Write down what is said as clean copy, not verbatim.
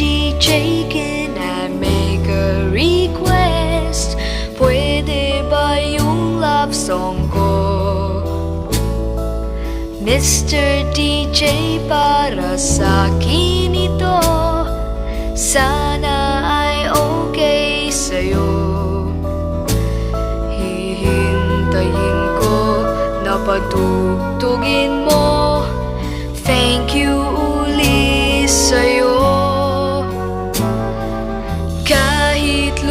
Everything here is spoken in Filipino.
DJ, can I make a request? Pwede ba yung love song ko? Mr. DJ, para sa akin ito, sana ay okay sa'yo. Hihintayin ko na patugtugin mo. Thank you uli sa'yo. Kahit